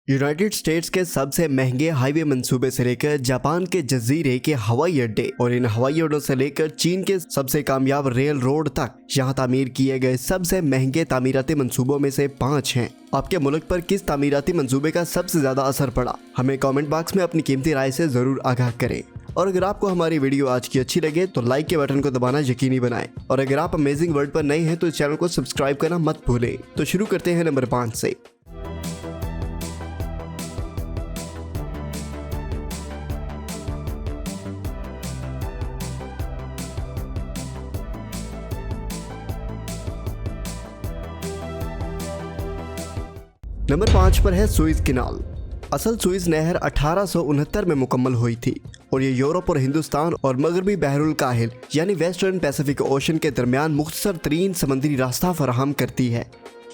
United states के सबसे महंगे हाईवे मंसूबे से लेकर जापान के जजीरे के हवाई अड्डे और इन हवाई अड्डों से लेकर चीन के सबसे कामयाब रेल रोड तक यहाँ तामीर किए गए सबसे महंगे तामीराती मंसूबों में से 5 हैं। आपके मुल्क पर किस तामीराती मंसूबे का सबसे ज्यादा असर पड़ा, हमें कमेंट बॉक्स में अपनी कीमती राय से जरूर आगाह करें। और अगर आपको हमारी वीडियो आज की अच्छी लगे तो लाइक के बटन को दबाना यकीनी बनाएं। और अगर आप अमेजिंग वर्ल्ड पर नए हैं तो इस चैनल को सब्सक्राइब करना मत भूलें। तो शुरू करते हैं नंबर 5 से। नंबर 5 पर है सुएज कैनाल। असल सुएज नहर 1869 में मुकम्मल हुई थी और ये यूरोप और हिंदुस्तान और मगरबी बहरुल काहिल यानी वेस्टर्न पैसिफिक ओशन के दरमियान मुख्तसर तरीन समुद्री रास्ता फराहम करती है।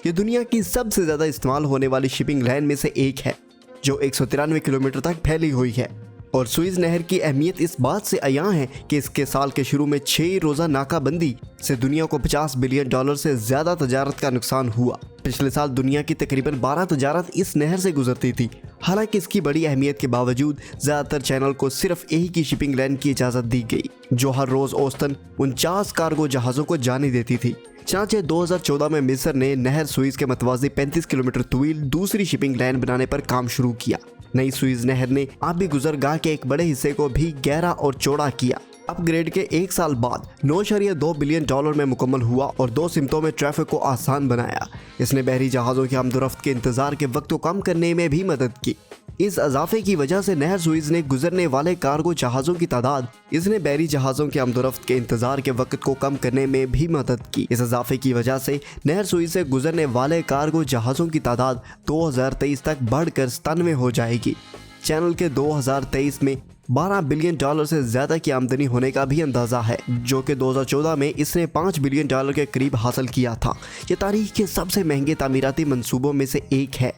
ये दुनिया की सबसे ज़्यादा इस्तेमाल होने वाली शिपिंग लाइन में से एक है जो 193 किलोमीटर तक फैली हुई है। और सुएज नहर की अहमियत इस बात से अयां है कि इसके साल के शुरू में 6 रोज़ा नाकाबंदी से दुनिया को $50 बिलियन से ज़्यादा तजारत का नुकसान हुआ। पिछले साल दुनिया की तकरीबन 12 तजारत इस नहर से गुजरती थी। हालांकि इसकी बड़ी अहमियत के बावजूद ज़्यादातर चैनल को सिर्फ एक ही शिपिंग लाइन की इजाज़त दी गई जो हर रोज़ औसतन 49 कार्गो जहाज़ों को जाने देती थी। चनाचे 2014 में मिस्र ने नहर सुएज के मतवाज़ी 35 किलोमीटर तवील दूसरी शिपिंग लाइन बनाने पर काम शुरू किया। नई सुएज नहर ने आबी गुजरगाह के एक बड़े हिस्से को भी गहरा और चौड़ा किया। अपग्रेड के 1 साल बाद $9.2 बिलियन में मुकम्मल हुआ और 2 सिमतों में ट्रैफिक को आसान बनाया। इसने बहरी जहाज़ों की आमदोरफ्त के इंतजार के वक्त को कम करने में भी मदद की। इस इजाफे की वजह से नहर सुएज ने गुजरने वाले कार्गो जहाज़ों की तादाद इसने बहरी जहाज़ों के आमदोरफ्त के इंतजार के वक्त को कम करने में भी मदद की। इस इजाफे की वजह से नहर सुएज से गुजरने वाले कार्गो जहाज़ों की तादाद 2023 तक बढ़कर 97 हो जाएगी। चैनल के 2023 में $12 बिलियन से ज़्यादा की आमदनी होने का भी अंदाज़ा है जो कि 2014 में इसने $5 बिलियन के करीब हासिल किया था। ये तारीख के सबसे महंगे तामीराती मंसूबों में से एक है।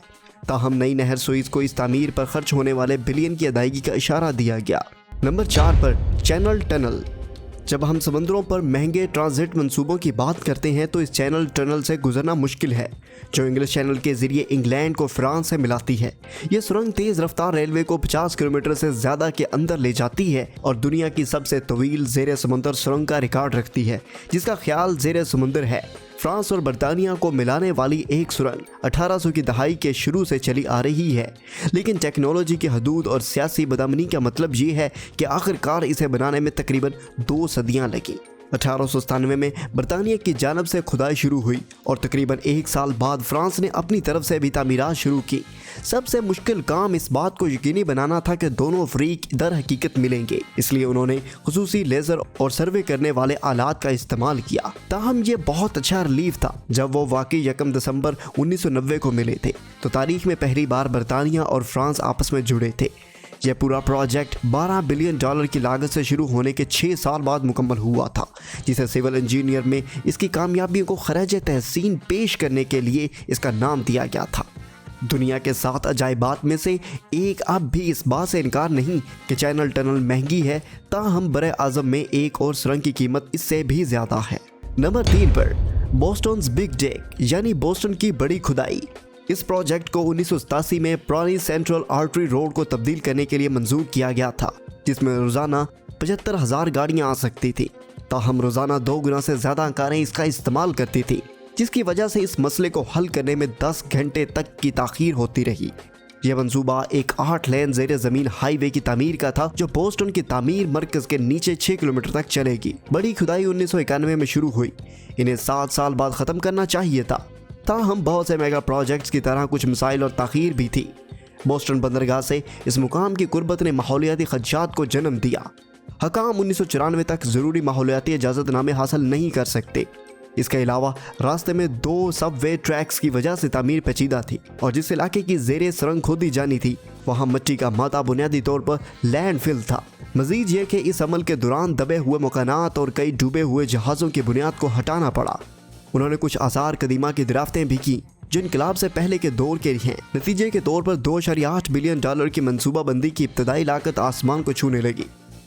ताहम नई नहर सुएज को इस तामीर पर खर्च होने वाले बिलियन की अदायगी का इशारा दिया गया। नंबर 4 पर चैनल टनल। जब हम समंदरों पर महंगे ट्रांजिट मंसूबों की बात करते हैं तो इस चैनल टनल से गुजरना मुश्किल है जो इंग्लिश चैनल के जरिए इंग्लैंड को फ्रांस से मिलाती है। ये सुरंग तेज रफ्तार रेलवे को 50 किलोमीटर से ज़्यादा के अंदर ले जाती है और दुनिया की सबसे तवील ज़ेरे समुंदर सुरंग का रिकॉर्ड रखती है जिसका ख्याल ज़ेरे समुंदर है। फ्रांस और बरतानिया को मिलाने वाली एक सुरंग 1800 की दहाई के शुरू से चली आ रही है, लेकिन टेक्नोलॉजी की हदूद और सियासी बदअमनी का मतलब ये है कि आखिरकार इसे बनाने में तकरीबन 2 सदियां लगी। 1897 में बरतानिया की जानब से खुदाई शुरू हुई और तकरीबन 1 साल बाद फ्रांस ने अपनी तरफ से भी तामीरात शुरू की। सबसे मुश्किल काम इस बात को यकीनी बनाना था कि दोनों फरीक दर हकीकत मिलेंगे, इसलिए उन्होंने खुसूसी लेज़र और सर्वे करने वाले आलात का इस्तेमाल किया। ताहम ये बहुत अच्छा रिलीफ था जब वो वाकई 1 दिसंबर 1990 को मिले थे तो तारीख में पहली बार बरतानिया और फ्रांस आपस में जुड़े थे। यह पूरा प्रोजेक्ट $12 बिलियन की लागत से शुरू होने के 6 साल बाद मुकम्मल हुआ था, जिसे सिविल इंजीनियर में इसकी कामयाबियों को खराज तहसीन पेश करने के लिए इसका नाम दिया गया था। दुनिया के 7 अजायबात में से एक अब भी इस बात से इनकार नहीं कि चैनल टनल महंगी है, ताहम बरे आज़म में एक और सुरंग की कीमत इससे भी ज़्यादा है। नंबर 3 पर बोस्टन्स बिग डेक यानी बोस्टन की बड़ी खुदाई। इस प्रोजेक्ट को 1987 में पुरानी सेंट्रल आर्टरी रोड को तब्दील करने के लिए मंजूर किया गया था जिसमें रोज़ाना 75,000 गाड़ियाँ आ सकती थी। ताहम रोज़ाना 2 गुना से ज़्यादा कारें इसका इस्तेमाल करती थी जिसकी वजह से इस मसले को हल करने में 10 घंटे तक की ताख़ीर होती रही। यह मंसूबा एक 8 लेन ज़ेरे ज़मीन हाईवे की तामीर का था जो बोस्टन की तामीर मरकज़ के नीचे 6 किलोमीटर तक चलेगी। बड़ी खुदाई 1991 में शुरू हुई। इन्हें 7 साल बाद ख़त्म करना चाहिए था। ताहम बहुत से मेगा प्रोजेक्ट्स की तरह कुछ मसाइल और ताख़ीर भी थी। बोस्टन बंदरगाह से इस मुकाम की कुर्बत ने माहौलियाती खदशात को जन्म दिया। हकाम 1994 तक ज़रूरी माहौलियाती इजाज़तनामे हासिल नहीं कर सकते। इसके अलावा रास्ते में 2 सबवे ट्रैक्स की वजह से तामीर पेचीदा थी और जिस इलाके की ज़ेरे सुरंग खोदी जानी थी वहाँ मिट्टी का मादा बुनियादी तौर पर लैंडफिल था। मजीद ये कि इस अमल के दौरान दबे हुए मकानात और कई डूबे हुए जहाज़ों की बुनियाद को हटाना पड़ा। उन्होंने कुछ आसार कदीमा की दराफ्तें भी की जो इनकलाब से पहले के दौर के हैं। नतीजे के तौर पर $2.8 बिलियन की मनसूबाबंदी की इब्तदाई लागत आसमान को छूने लगी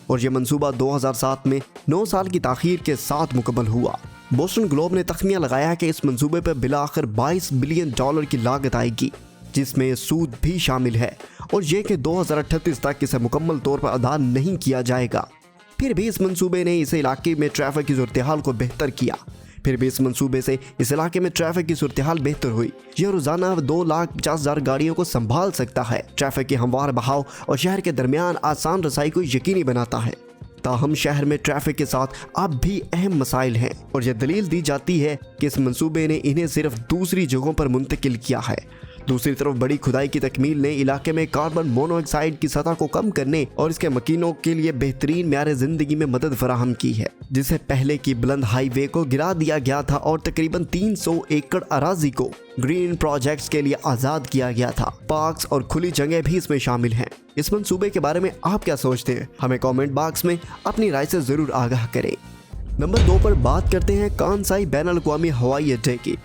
और यह मनसूबा 2007 में 9 साल की ताख़ीर के साथ मुकम्मल हुआ। बोस्टन ग्लोब ने तख्मिया लगाया कि इस मंसूबे पर बिला आखिर $22 बिलियन की लागत आएगी। जिसमें सूद भी शामिल है और ये कि 2038 तक इसे मुकम्मल तौर पर अदा नहीं किया जाएगा। फिर भी इस मंसूबे ने इस इलाके में ट्रैफिक की सूरत हाल को बेहतर किया। फिर भी इस मंसूबे से इस इलाके में ट्रैफिक की सूरत हाल बेहतर हुई। यह रोजाना 2,50,000 गाड़ियों को संभाल सकता है, ट्रैफिक के हमवार बहाव और शहर के दरमियान आसान रसाई को यकीनी बनाता है। ताहम शहर में ट्रैफिक के साथ अब भी अहम मसाइल हैं और यह दलील दी जाती है कि इस मंसूबे ने इन्हें सिर्फ दूसरी जगहों पर मुंतकिल किया है। दूसरी तरफ बड़ी खुदाई की तकमील ने इलाके में कार्बन मोनोऑक्साइड की सतह को कम करने और इसके मकीनों के लिए बेहतरीन म्यार जिंदगी में मदद फराहम की है, जिसे पहले की बुलंद हाईवे को गिरा दिया गया था और तकरीबन 300 एकड़ अराजी को ग्रीन प्रोजेक्ट्स के लिए आजाद किया गया था। पार्क्स और खुली जगह भी इसमें शामिल हैं। इस मंसूबे के बारे में आप क्या सोचते हैं? हमें कमेंट बॉक्स में अपनी राय से जरूर आगाह करें। नंबर 2 पर बात करते हैं कांसाई बैनुल-अक़वामी हवाई अड्डे की।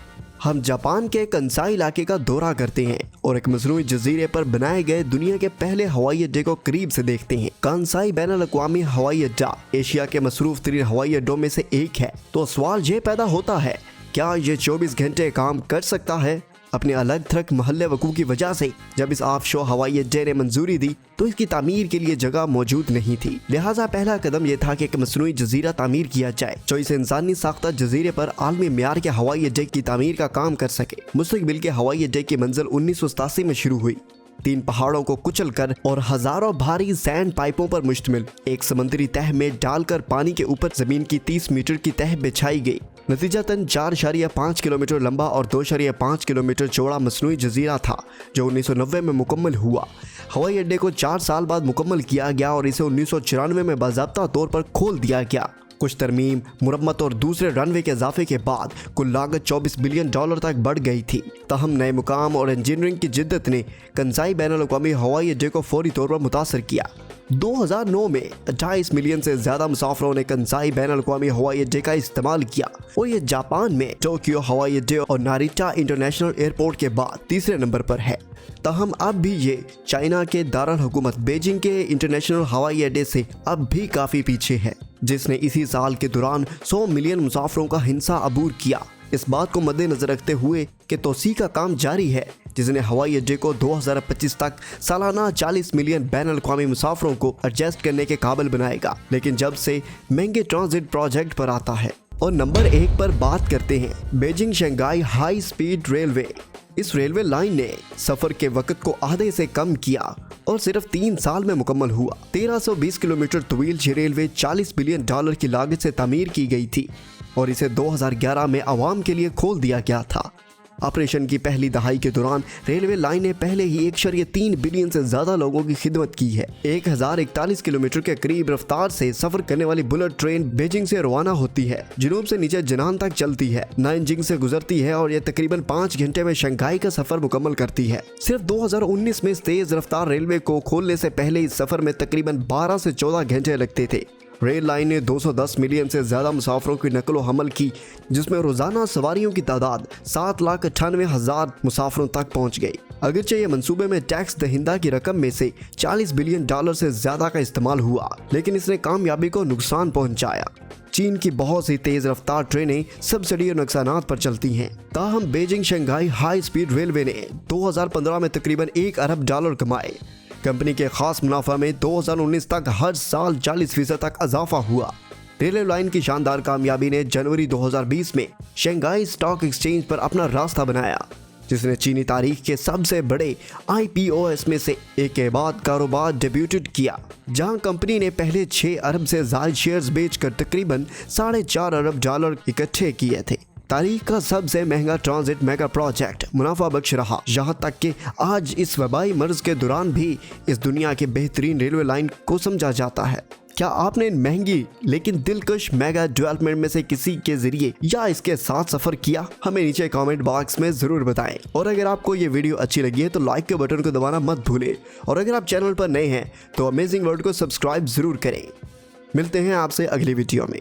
हम जापान के कंसाई इलाके का दौरा करते हैं और एक मसनूई जजीरे पर बनाए गए दुनिया के पहले हवाई अड्डे को करीब से देखते हैं। कांसाई बैनुल-अक़वामी हवाई अड्डा एशिया के मसरूफ तरीन हवाई अड्डों में से एक है। तो सवाल ये पैदा होता है, क्या ये 24 घंटे काम कर सकता है? अपने अलग थलग महल्ले वकू की वजह से जब इस ऑफशोर हवाई अड्डे ने मंजूरी दी तो इसकी तामीर के लिए जगह मौजूद नहीं थी। लिहाजा पहला कदम यह था कि एक मसनूई जजीरा तामीर किया जाए जो इस इंसानी साख्ता जजीरे पर आलमी म्यार के हवाई अड्डे की तामीर का काम कर सके। मुस्तकबिल के हवाई अड्डे की मंजिल 1987 में शुरू हुई। 3 पहाड़ों को कुचल कर और हजारों भारी सैंड पाइपों पर मुश्तमिल एक समुद्री तह में डालकर पानी के ऊपर जमीन की 30 मीटर की तह बिछाई गई। नतीजतन 4.5 किलोमीटर लंबा और 2.5 किलोमीटर चौड़ा मसनूई जजीरा था जो 1990 में मुकम्मल हुआ। हवाई अड्डे को 4 साल बाद मुकम्मल किया गया और इसे 1994 में बाज़ाब्ता तौर पर खोल दिया गया। कुछ तरमीम, मुरम्मत और दूसरे रनवे के इजाफे के बाद कुल लागत $24 बिलियन तक बढ़ गई थी। ताहम नए मुकाम और इंजीनियरिंग की जिद्दत ने कंसाई बैनुल-अक़वामी हवाई अड्डे को फौरी तौर पर मुतासर किया। 2009 में 28 मिलियन से ज्यादा मुसाफिरों ने कंसाई बैनुल-अक़वामी हवाई अड्डे का इस्तेमाल किया और ये जापान में टोक्यो हवाई अड्डे और नारिटा इंटरनेशनल एयरपोर्ट के बाद तीसरे नंबर पर है। ताहम अब भी ये चाइना के दारुल हुकूमत बीजिंग के इंटरनेशनल हवाई अड्डे से अब भी काफी पीछे है, जिसने इसी साल के दौरान 100 मिलियन मुसाफिरों का हिंसा अबूर किया। इस बात को मद्देनजर रखते हुए कि तोसी का काम जारी है, जिसने हवाई अड्डे को 2025 तक सालाना 40 मिलियन बैनुल-अक़वामी मुसाफिरों को एडजस्ट करने के काबिल बनाएगा, लेकिन जब से महंगे ट्रांजिट प्रोजेक्ट पर आता है। और नंबर 1 पर बात करते हैं Beijing Shanghai high speed railway. इस रेलवे लाइन ने सफर के वक्त को आधे से कम किया और सिर्फ 3 साल में मुकम्मल हुआ। 1320 किलोमीटर तवील ये रेलवे $40 बिलियन की लागत से तामीर की गई थी और इसे 2011 में आवाम के लिए खोल दिया गया था। ऑपरेशन की पहली दहाई के दौरान रेलवे लाइन ने पहले ही 1.3 बिलियन से ज्यादा लोगों की खिदमत की है। 1041 किलोमीटर के करीब रफ्तार से सफर करने वाली बुलेट ट्रेन बीजिंग से रवाना होती है, जुनूब से नीचे जिनान तक चलती है, नानजिंग से गुजरती है और यह तकरीबन 5 घंटे में शंघाई का सफर मुकम्मल करती है। सिर्फ 2019 में तेज रफ्तार रेलवे को खोलने से पहले इस सफर में तकरीबन 12 से 14 घंटे लगते थे। रेल लाइन ने 210 मिलियन से ज्यादा मुसाफिरों की नकलो हमल की, जिसमें रोजाना सवारियों की तादाद 7,98,000 मुसाफिरों तक पहुंच गई। अगरचे ये मंसूबे में टैक्स दहिंदा की रकम में से $40 बिलियन से ज्यादा का इस्तेमाल हुआ, लेकिन इसने कामयाबी को नुकसान पहुंचाया। चीन की बहुत सी तेज रफ्तार ट्रेनें सब्सिडी और नुकसानात पर चलती हैं। ताहम Beijing Shanghai high speed railway ने 2015 में तकरीबन $1 अरब कमाए। कंपनी के खास मुनाफा में 2019 तक हर साल 40% तक इजाफा हुआ। रेलवे लाइन की शानदार कामयाबी ने जनवरी 2020 में शंघाई स्टॉक एक्सचेंज पर अपना रास्ता बनाया, जिसने चीनी तारीख के सबसे बड़े IPOs में से एक के बाद कारोबार डेब्यूटेड किया, जहां कंपनी ने पहले 6 अरब से ज्यादा शेयर्स बेचकर तकरीबन $4.5 अरब इकट्ठे किए थे। तारीख का सबसे महंगा ट्रांजिट मेगा प्रोजेक्ट मुनाफा बख्श रहा, यहाँ तक कि आज इस वबाई मर्ज के दौरान भी इस दुनिया के बेहतरीन रेलवे लाइन को समझा जाता है। क्या आपने महंगी लेकिन दिलकश मेगा डेवलपमेंट में से किसी के जरिए या इसके साथ सफर किया? हमें नीचे कमेंट बॉक्स में जरूर बताएं। और अगर आपको ये वीडियो अच्छी लगी है तो लाइक के बटन को दबाना मत भूलें, और अगर आप चैनल पर नए हैं तो अमेजिंग वर्ल्ड को सब्सक्राइब जरूर करें। मिलते हैं आपसे अगली वीडियो में।